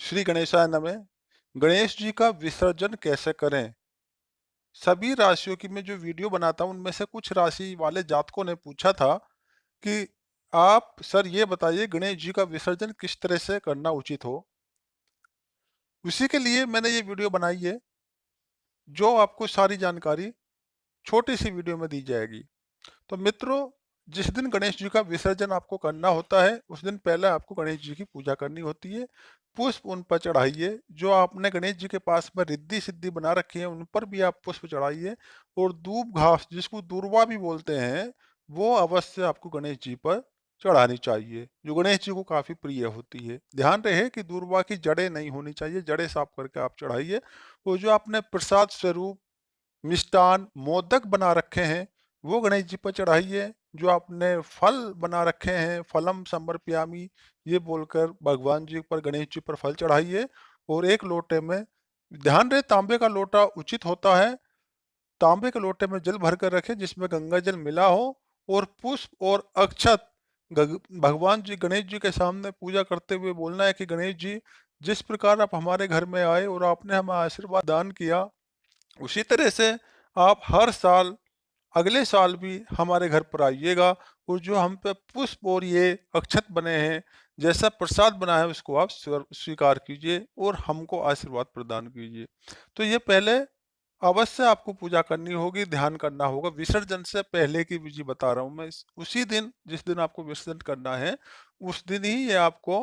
श्री गणेशाय नमः। गणेश जी का विसर्जन कैसे करें? सभी राशियों की मैं जो वीडियो बनाता हूँ उनमें से कुछ राशि वाले जातकों ने पूछा था कि आप सर ये बताइए गणेश जी का विसर्जन किस तरह से करना उचित हो। उसी के लिए मैंने ये वीडियो बनाई है, जो आपको सारी जानकारी छोटी सी वीडियो में दी जाएगी। तो मित्रों, जिस दिन गणेश जी का विसर्जन आपको करना होता है उस दिन पहले आपको गणेश जी की पूजा करनी होती है। पुष्प उन पर चढ़ाइए, जो आपने गणेश जी के पास में रिद्धि सिद्धि बना रखी है उन पर भी आप पुष्प चढ़ाइए। और दूब घास, जिसको दूर्वा भी बोलते हैं, वो अवश्य आपको गणेश जी पर चढ़ानी चाहिए, जो गणेश जी को काफी प्रिय होती है। ध्यान रहे कि दूर्वा की जड़ें नहीं होनी चाहिए, जड़ें साफ करके आप चढ़ाइए। और जो आपने प्रसाद स्वरूप मिष्टान मोदक बना रखे हैं वो गणेश जी पर चढ़ाइए। जो आपने फल बना रखे हैं, फलम समर्पयामि ये बोलकर भगवान जी पर, गणेश जी पर फल चढ़ाइए। और एक लोटे में, ध्यान रहे तांबे का लोटा उचित होता है, तांबे के लोटे में जल भर कर रखें जिसमें गंगा जल मिला हो। और पुष्प और अक्षत भगवान जी गणेश जी के सामने पूजा करते हुए बोलना है कि गणेश जी, जिस प्रकार आप हमारे घर में आए और आपने हमें आशीर्वाद दान किया, उसी तरह से आप हर साल, अगले साल भी हमारे घर पर आइएगा। और जो हम पे पुष्प और ये अक्षत बने हैं, जैसा प्रसाद बना है उसको आप स्वीकार कीजिए और हमको आशीर्वाद प्रदान कीजिए। तो ये पहले अवश्य आपको पूजा करनी होगी, ध्यान करना होगा। विसर्जन से पहले की विधि बता रहा हूँ मैं। उसी दिन, जिस दिन आपको विसर्जन करना है उस दिन ही ये आपको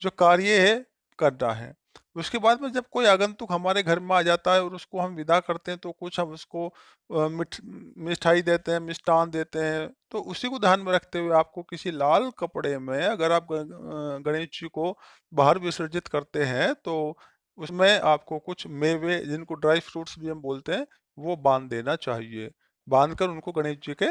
जो कार्य है करना है। उसके बाद में जब कोई आगंतुक हमारे घर में आ जाता है और उसको हम विदा करते हैं तो कुछ हम उसको मिठाई देते हैं, मिष्ठान देते हैं। तो उसी को ध्यान में रखते हुए आपको किसी लाल कपड़े में, अगर आप गणेश जी को बाहर विसर्जित करते हैं तो उसमें आपको कुछ मेवे, जिनको ड्राई फ्रूट्स भी हम बोलते हैं, वो बांध देना चाहिए। बांधकर उनको गणेश जी के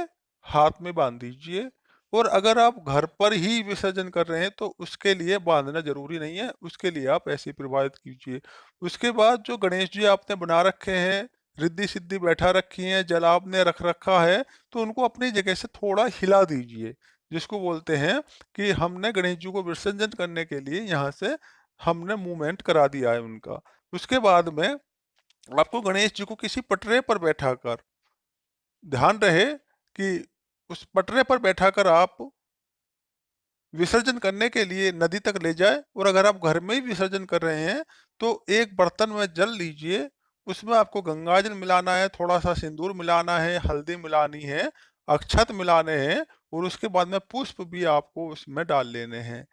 हाथ में बांध दीजिए। और अगर आप घर पर ही विसर्जन कर रहे हैं तो उसके लिए बांधना जरूरी नहीं है, उसके लिए आप ऐसे ही प्रवाहित कीजिए। उसके बाद जो गणेश जी आपने बना रखे हैं, रिद्धि सिद्धि बैठा रखी है, जल आपने रख रखा है, तो उनको अपनी जगह से थोड़ा हिला दीजिए। जिसको बोलते हैं कि हमने गणेश जी को विसर्जन करने के लिए यहाँ से हमने मूवमेंट करा दिया है उनका। उसके बाद में आपको गणेश जी को किसी पटरे पर बैठाकर, ध्यान रहे कि उस पटरे पर बैठाकर आप विसर्जन करने के लिए नदी तक ले जाए। और अगर आप घर में ही विसर्जन कर रहे हैं तो एक बर्तन में जल लीजिए, उसमें आपको गंगाजल मिलाना है, थोड़ा सा सिंदूर मिलाना है, हल्दी मिलानी है, अक्षत मिलाने हैं। और उसके बाद में पुष्प भी आपको उसमें डाल लेने हैं।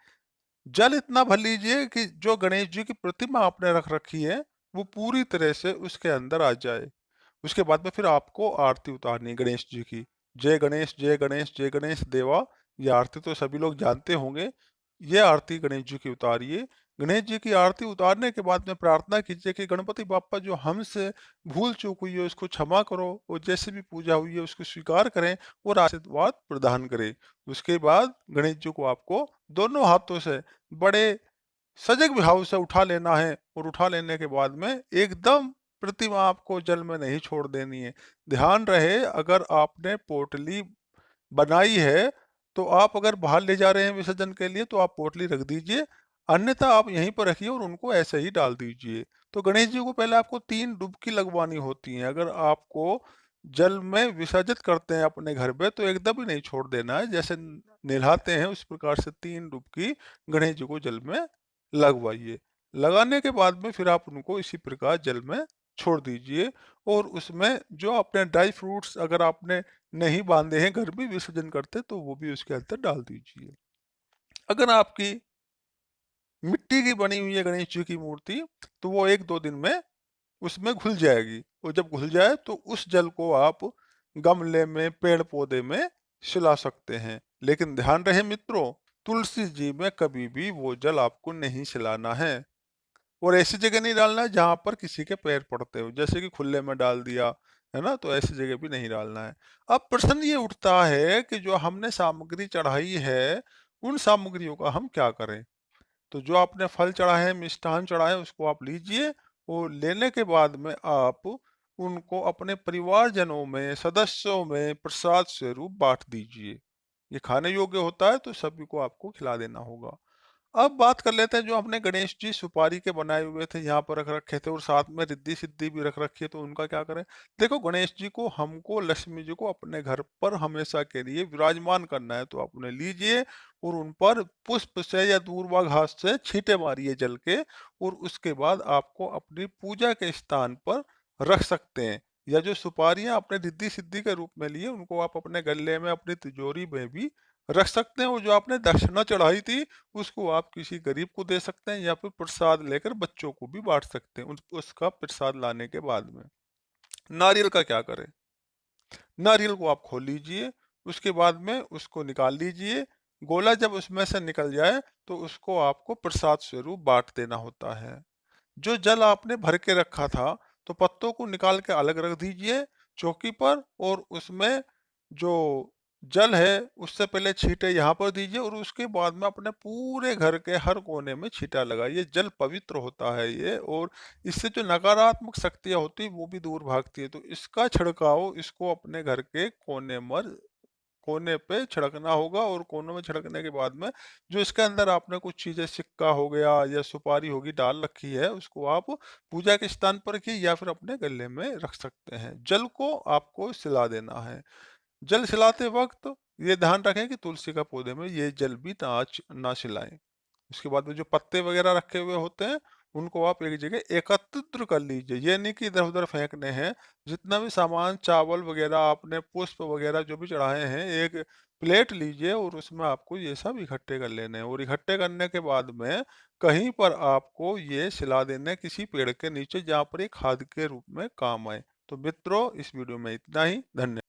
जल इतना भर लीजिए कि जो गणेश जी की प्रतिमा आपने रख रखी है वो पूरी तरह से उसके अंदर आ जाए। उसके बाद में फिर आपको आरती उतारनी है गणेश जी की। जय गणेश जय गणेश जय गणेश देवा, ये आरती तो सभी लोग जानते होंगे। ये आरती गणेश जी की उतारिए। गणेश जी की आरती उतारने के बाद में प्रार्थना कीजिए कि गणपति बाप्पा, जो हमसे भूल चूक हुई है उसको क्षमा करो, और जैसे भी पूजा हुई है उसको स्वीकार करें और आशीर्वाद प्रदान करें। उसके बाद गणेश जी को आपको दोनों हाथों से बड़े सजग भाव से उठा लेना है। और उठा लेने के बाद में एकदम प्रतिमा आपको जल में नहीं छोड़ देनी है। ध्यान रहे, अगर आपने पोटली बनाई है तो आप अगर बाहर ले जा रहे हैं विसर्जन के लिए तो आप पोटली रख दीजिए, अन्यथा आप यहीं पर रखिए और उनको ऐसे ही डाल दीजिए। तो गणेश जी को पहले आपको 3 डुबकी लगवानी होती है। अगर आपको जल में विसर्जित करते हैं अपने घर पे तो एकदम ही नहीं छोड़ देना है, जैसे नहलाते हैं उस प्रकार से 3 डुबकी गणेश जी को जल में लगवाइए। लगाने के बाद में फिर आप उनको इसी प्रकार जल में छोड़ दीजिए। और उसमें जो आपने ड्राई फ्रूट्स, अगर आपने नहीं बांधे हैं, घर में विसर्जन करते, तो वो भी उसके अंदर डाल दीजिए। अगर आपकी मिट्टी की बनी हुई है गणेश जी की मूर्ति, तो वो 1-2 दिन में उसमें घुल जाएगी। और जब घुल जाए तो उस जल को आप गमले में, पेड़ पौधे में सिला सकते हैं। लेकिन ध्यान रहे मित्रों, तुलसी जी में कभी भी वो जल आपको नहीं सिलाना है। और ऐसी जगह नहीं डालना है जहां पर किसी के पैर पड़ते हो, जैसे कि खुले में डाल दिया, है ना, तो ऐसी जगह भी नहीं डालना है। अब प्रश्न ये उठता है कि जो हमने सामग्री चढ़ाई है उन सामग्रियों का हम क्या करें। तो जो आपने फल चढ़ाए हैं, मिष्ठान चढ़ाए हैं, उसको आप लीजिए। और लेने के बाद में आप उनको अपने परिवारजनों में, सदस्यों में प्रसाद स्वरूप बांट दीजिए। ये खाने योग्य होता है तो सभी को आपको खिला देना होगा। अब बात कर लेते हैं जो अपने गणेश जी सुपारी के बनाए हुए थे यहाँ पर रख रखे थे और साथ में रिद्धि सिद्धि भी रख रखी है, तो उनका क्या करें। देखो गणेश जी को, हमको लक्ष्मी जी को अपने घर पर हमेशा के लिए विराजमान करना है, तो आप उन्हें लीजिए और उन पर पुष्प से या दूर्वा घास से छींटे मारिए जल के, और उसके बाद आपको अपनी पूजा के स्थान पर रख सकते हैं। या जो सुपारियां आपने रिद्धि सिद्धि के रूप में लिए उनको आप अपने गले में, अपनी तिजोरी में भी रख सकते हैं, और जो आपने दक्षिणा चढ़ाई थी उसको आप किसी गरीब को दे सकते हैं, या फिर प्रसाद लेकर बच्चों को भी बांट सकते हैं उसका प्रसाद लाने के बाद में। नारियल का क्या करें। नारियल को आप खोल लीजिए, उसके बाद में उसको निकाल लीजिए। गोला जब उसमें से निकल जाए तो उसको आपको प्रसाद स्वरूप बांट देना होता है। जो जल आपने भर के रखा था, तो पत्तों को निकाल के अलग रख दीजिए चौकी पर, और उसमें जो जल है उससे पहले छींटे यहाँ पर दीजिए, और उसके बाद में अपने पूरे घर के हर कोने में छींटा लगाइए। जल पवित्र होता है ये, और इससे जो नकारात्मक शक्तियाँ होती है वो भी दूर भागती है। तो इसका छिड़काव, इसको अपने घर के कोने पे छिड़कना होगा, और कोनों में छिड़कने के बाद में जो इसके अंदर आपने कुछ चीजें, सिक्का हो गया या सुपारी होगी डाल रखी है, उसको आप पूजा के स्थान पर रखिए या फिर अपने गले में रख सकते हैं। जल को आपको सिला देना है। जल सिलाते वक्त ये ध्यान रखें कि तुलसी का पौधे में ये जल भी ना सिलाएं। उसके बाद में जो पत्ते वगैरह रखे हुए होते हैं उनको आप एक जगह एकत्रित कर लीजिए, ये नहीं कि इधर उधर फेंकने हैं। जितना भी सामान, चावल वगैरह, आपने पुष्प वगैरह जो भी चढ़ाए हैं, एक प्लेट लीजिए और उसमें आपको ये सब इकट्ठे कर लेने हैं, और इकट्ठे करने के बाद में कहीं पर आपको ये सिला देने किसी पेड़ के नीचे, जहाँ पर ये खाद के रूप में काम आए। तो मित्रों, इस वीडियो में इतना ही। धन्यवाद।